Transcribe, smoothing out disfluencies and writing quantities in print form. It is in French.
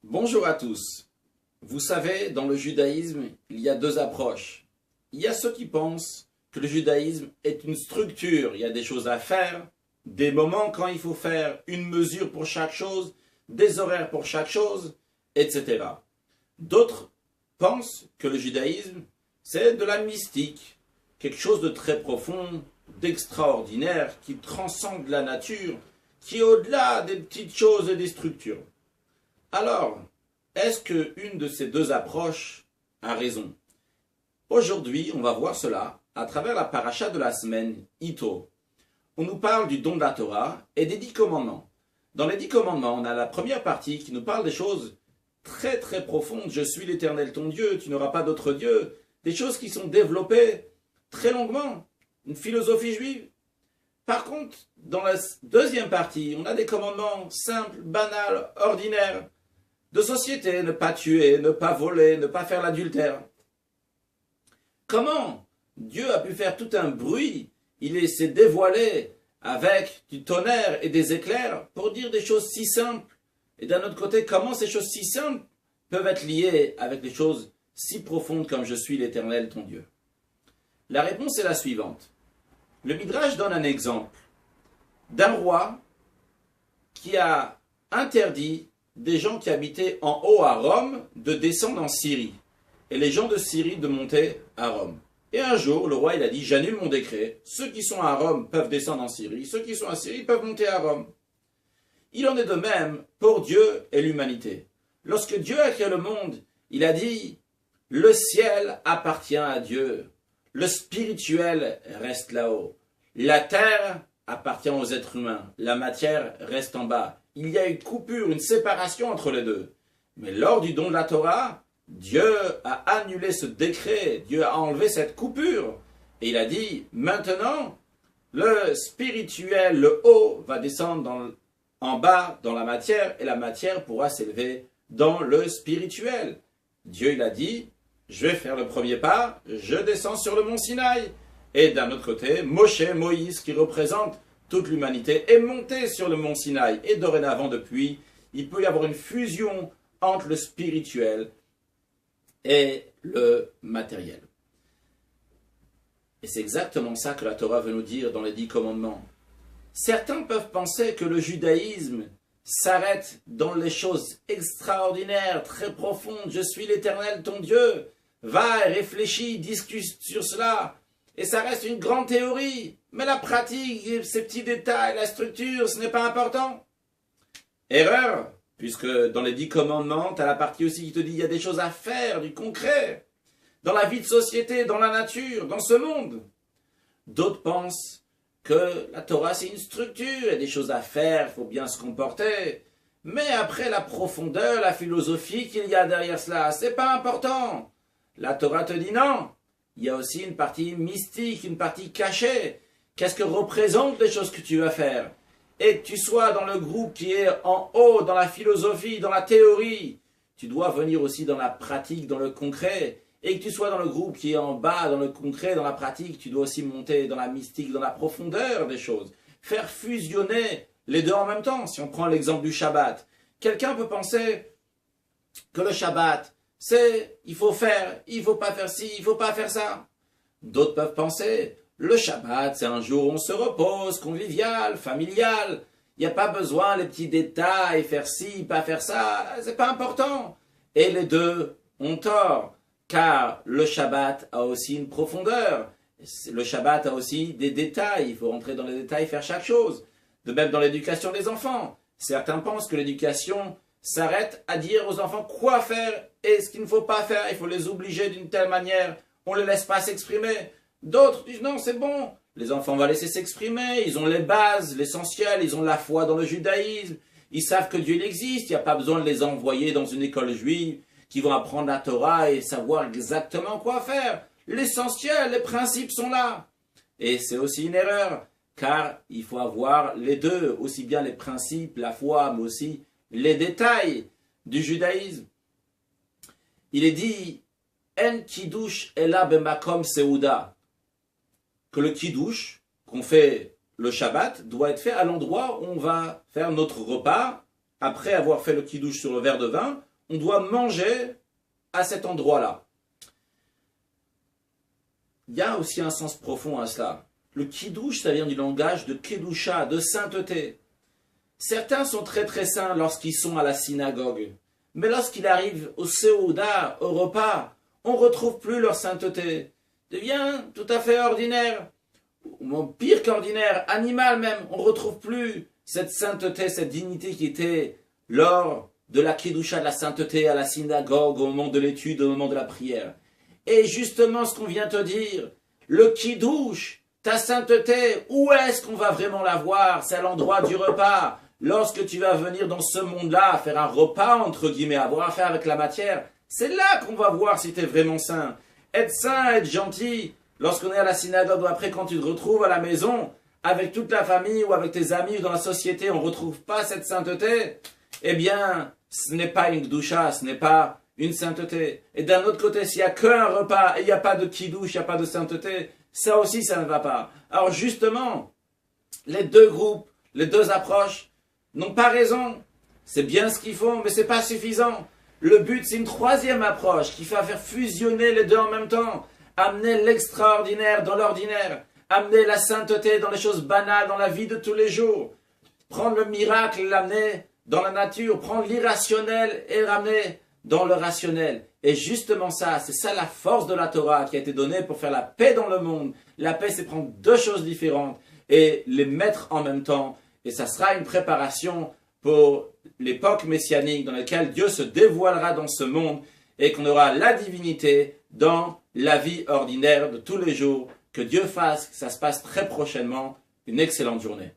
Bonjour à tous. Vous savez, dans le judaïsme, il y a deux approches. Il y a ceux qui pensent que le judaïsme est une structure. Il y a des choses à faire, des moments quand il faut faire, une mesure pour chaque chose, des horaires pour chaque chose, etc. D'autres pensent que le judaïsme, c'est de la mystique, quelque chose de très profond, d'extraordinaire, qui transcende la nature, qui est au-delà des petites choses et des structures. Alors, est-ce qu'une de ces deux approches a raison? Aujourd'hui, on va voir cela à travers la paracha de la semaine, Ito. On nous parle du don de la Torah et des 10 commandements. Dans les 10 commandements, on a la première partie qui nous parle des choses très très profondes. Je suis l'Éternel ton Dieu, tu n'auras pas d'autre Dieu. Des choses qui sont développées très longuement. Une philosophie juive. Par contre, dans la deuxième partie, on a des commandements simples, banals, ordinaires, de société, ne pas tuer, ne pas voler, ne pas faire l'adultère. Comment Dieu a pu faire tout un bruit? Il s'est dévoilé avec du tonnerre et des éclairs pour dire des choses si simples. Et d'un autre côté, comment ces choses si simples peuvent être liées avec des choses si profondes comme je suis l'Éternel ton Dieu? La réponse est la suivante. Le Midrash donne un exemple d'un roi qui a interdit des gens qui habitaient en haut à Rome de descendre en Syrie et les gens de Syrie de monter à Rome. Et un jour, le roi il a dit, j'annule mon décret, ceux qui sont à Rome peuvent descendre en Syrie, ceux qui sont à Syrie peuvent monter à Rome. Il en est de même pour Dieu et l'humanité. Lorsque Dieu a créé le monde, il a dit, le ciel appartient à Dieu, le spirituel reste là-haut, la terre appartient aux êtres humains, la matière reste en bas. Il y a une coupure, une séparation entre les deux. Mais lors du don de la Torah, Dieu a annulé ce décret, Dieu a enlevé cette coupure. Et il a dit, maintenant, le spirituel, le haut, va descendre en bas dans la matière, et la matière pourra s'élever dans le spirituel. Dieu, il a dit, je vais faire le premier pas, je descends sur le mont Sinaï. Et d'un autre côté, Moïse, qui représente toute l'humanité, est monté sur le mont Sinaï. Et dorénavant, depuis, il peut y avoir une fusion entre le spirituel et le matériel. Et c'est exactement ça que la Torah veut nous dire dans les 10 commandements. Certains peuvent penser que le judaïsme s'arrête dans les choses extraordinaires, très profondes. Je suis l'Éternel ton Dieu. Va et réfléchis, discute sur cela. Et ça reste une grande théorie. Mais la pratique, ces petits détails, la structure, ce n'est pas important. Erreur, puisque dans les 10 commandements, tu as la partie aussi qui te dit qu'il y a des choses à faire, du concret, dans la vie de société, dans la nature, dans ce monde. D'autres pensent que la Torah, c'est une structure, il y a des choses à faire, il faut bien se comporter. Mais après, la profondeur, la philosophie qu'il y a derrière cela, c'est pas important. La Torah te dit non. Il y a aussi une partie mystique, une partie cachée. Qu'est-ce que représentent les choses que tu vas faire? Et que tu sois dans le groupe qui est en haut, dans la philosophie, dans la théorie, tu dois venir aussi dans la pratique, dans le concret. Et que tu sois dans le groupe qui est en bas, dans le concret, dans la pratique, tu dois aussi monter dans la mystique, dans la profondeur des choses. Faire fusionner les deux en même temps. Si on prend l'exemple du Shabbat, quelqu'un peut penser que le Shabbat, c'est il faut faire, il faut pas faire ci, il faut pas faire ça. D'autres peuvent penser, le Shabbat, c'est un jour où on se repose, convivial, familial. Il n'y a pas besoin les petits détails, faire ci, pas faire ça, c'est pas important. Et les deux ont tort, car le Shabbat a aussi une profondeur. Le Shabbat a aussi des détails, il faut rentrer dans les détails, faire chaque chose. De même dans l'éducation des enfants. Certains pensent que l'éducation s'arrête à dire aux enfants quoi faire et ce qu'il ne faut pas faire. Il faut les obliger d'une telle manière, on ne les laisse pas s'exprimer. D'autres disent non, c'est bon, les enfants vont laisser s'exprimer, ils ont les bases, l'essentiel, ils ont la foi dans le judaïsme, ils savent que Dieu il existe, il n'y a pas besoin de les envoyer dans une école juive qui vont apprendre la Torah et savoir exactement quoi faire. L'essentiel, les principes sont là. Et c'est aussi une erreur, car il faut avoir les deux, aussi bien les principes, la foi, mais aussi les détails du judaïsme. Il est dit En kiddush ela bemakom seuda, que le kiddush qu'on fait le Shabbat doit être fait à l'endroit où on va faire notre repas. Après avoir fait le kiddush sur le verre de vin, on doit manger à cet endroit-là. Il y a aussi un sens profond à cela. Le kiddush, ça vient du langage de kedusha, de sainteté. Certains sont très très saints lorsqu'ils sont à la synagogue. Mais lorsqu'ils arrivent au Seuda, au repas, on ne retrouve plus leur sainteté. Devient tout à fait ordinaire. Ou pire qu'ordinaire, animal même. On ne retrouve plus cette sainteté, cette dignité qui était lors de la kedusha, de la sainteté à la synagogue, au moment de l'étude, au moment de la prière. Et justement ce qu'on vient te dire, le kiddush, ta sainteté, où est-ce qu'on va vraiment la voir? C'est à l'endroit du repas. Lorsque tu vas venir dans ce monde-là, faire un repas, entre guillemets, avoir affaire avec la matière, c'est là qu'on va voir si tu es vraiment saint. Être saint, être gentil, lorsqu'on est à la synagogue ou après quand tu te retrouves à la maison, avec toute la famille ou avec tes amis ou dans la société, on ne retrouve pas cette sainteté, eh bien, ce n'est pas une gdoucha, ce n'est pas une sainteté. Et d'un autre côté, s'il n'y a qu'un repas et il n'y a pas de kidouche, il n'y a pas de sainteté, ça aussi, ça ne va pas. Alors justement, les deux groupes, les deux approches n'ont pas raison. C'est bien ce qu'ils font, mais ce n'est pas suffisant. Le but, c'est une troisième approche qui va faire fusionner les deux en même temps. Amener l'extraordinaire dans l'ordinaire. Amener la sainteté dans les choses banales, dans la vie de tous les jours. Prendre le miracle et l'amener dans la nature. Prendre l'irrationnel et l'amener dans le rationnel. Et justement ça, c'est ça la force de la Torah qui a été donnée pour faire la paix dans le monde. La paix, c'est prendre deux choses différentes et les mettre en même temps. Et ça sera une préparation pour l'époque messianique dans laquelle Dieu se dévoilera dans ce monde et qu'on aura la divinité dans la vie ordinaire de tous les jours. Que Dieu fasse que ça se passe très prochainement. Une excellente journée.